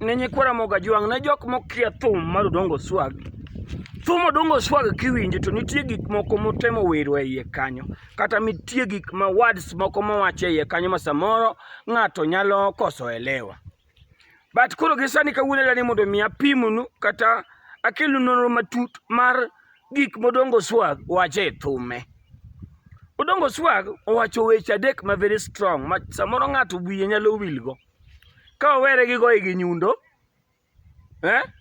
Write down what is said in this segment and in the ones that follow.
ne nyikwara moga juang' ne jok mokia thum mar Odongo swag. Thum Odongo swag kiwinjo to nitie gik moko motemo wero e iye kanyo, kata nitie gik ma words moko mowacho e iye kanyo ma samoro ng'ato nyalo koso elewa. But koro gisani kawuono ni mondo mi apimnu kata akelu nonro matut mar gik modongo swag wacho e thume. Odongo swag owacho weche adek ma very strong ma samoro ng'ato wiye nyalo wilgo. Ka owere gi goye gi nyundo,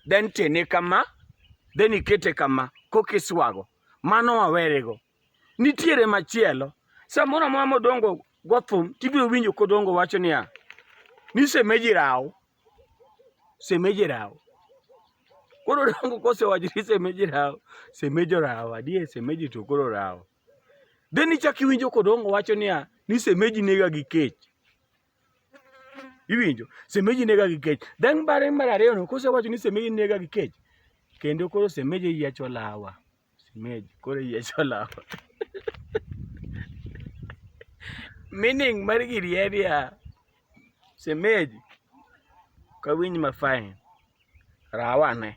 then tene kama, then ikete kama, kokiswago. Mano wawerego. Nitiere machielo. Samoro amora modongo go thum, tibiro winjo kodongo wacho niya, ni Shemeji raw. Shemeji raw. Koro Odongo kosewacho ni Shemeji raw, Shemeji raw, adier Shemeji to koro raw. Then ichaki winjo kodongo wacho niya, ni Shemeji nega gi kech. Iwinjo, Shemeji nega gi kech. Then bare mar ariyo no kosewacho ni Shemeji nega gi kech. Kendo koro Shemeji yiecho lawa. Shemeji koro yiecho lawa. Meaning mar giri area Shemeji kawinj ma fine. Rawane.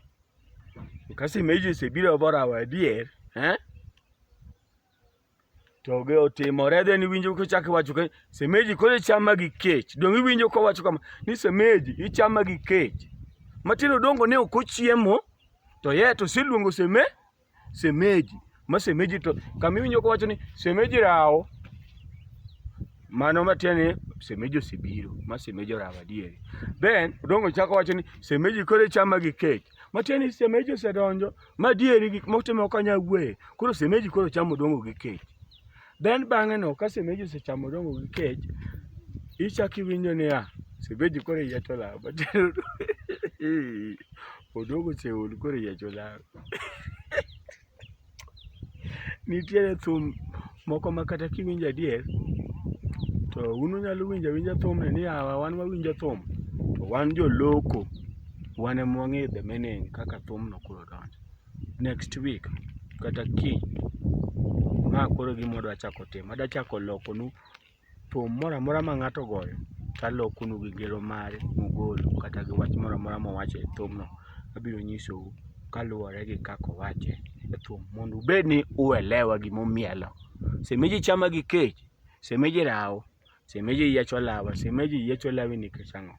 Ka Shemeji osebiro borawa adier, to ge otimore then iwinjo kochak wacho ka Shemeji koro chama gi kech. Dong iwinjo ko wacho kama ni Shemeji ichama gi kech. Matino Odongo ne ok ochiemo to ye to siluongo Shemeji. Ma Shemeji to kama iwinjo ko wacho ni Shemeji raw. Mano matiende Shemeji osebiro, ma Shemeji raw adier. Then Odongo chako wacho ni Shemeji koro chama gi kech. Matiende Shemeji osedonjo ma dieri gik motimo kanya wuoye. Koro Shemeji koro chamo Odongo gi kech. Then bang'e no ka Shemeji osechamo Odongo gi kech, ichaki winjo niya, Shemeji koro yiecho law. Odongo seol koro yiecho law. Nitiere thum moko ma kata kiwinjo adier, to uno nyalo winjo awinja thum ni yawa wan wawinjo thum, to wan joloko, wan ema wang'eyo the meaning kaka thum no koro donjo. Next week kata kiny, ma koro gima adwa chako timo, adwa chako lokonu thum moro amora ma ng'ato goyo, talokonu gi ngero mare mogolo kata gi wach moro amora mowacho e thumno. Abiro nyisou kaluwore gi kaka owache e thum mondo ubed ni uelewa gimomielo. Shemeji chama gi kech, Shemeji raw, Shemeji yiecho lawa, Shemeji yiecho lawi nikech ang'o?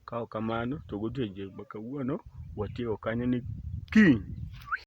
Ka ok kamano to goteje ma kawuono watieko kanyo ni kiny.